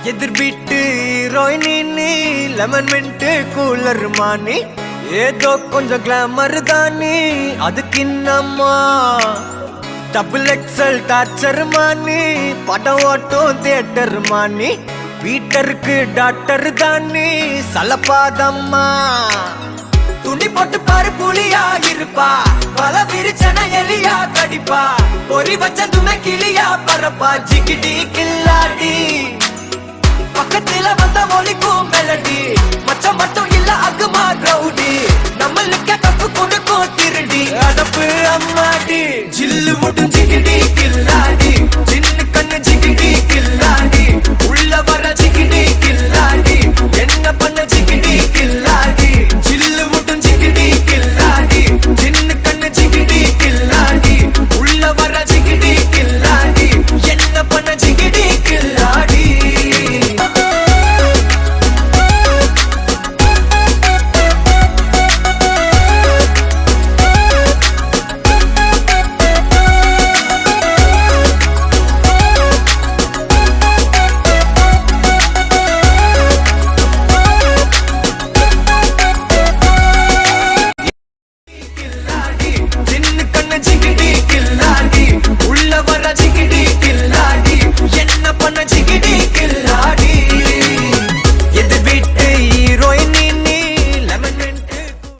எதிர் வீட்டு ஹீரோயினி லெமன் மின்ட் கூலர் மானி ஏதோ கொஞ்சம் கிளாமர் தானி அதுக்கு இன்னம்மா டபுள் எக்ஸல் டார்ச்சர் மானி படம் ஓட்டும் தியேட்டர் மானி வீட்டருக்கு டாக்டர் தானி சலப்பாதம்மா துணி போட்டு பாரு புலியா இருப்பா பல விரிச்சன எலியா கடிப்பா பொறி வச்ச துணை கிளியா பரப்பா ஜிகிடி கில்லாடி பக்கத்துல வந்த மொழிக்கும் மெலடி மச்சம் மட்டும் இல்ல அகுமா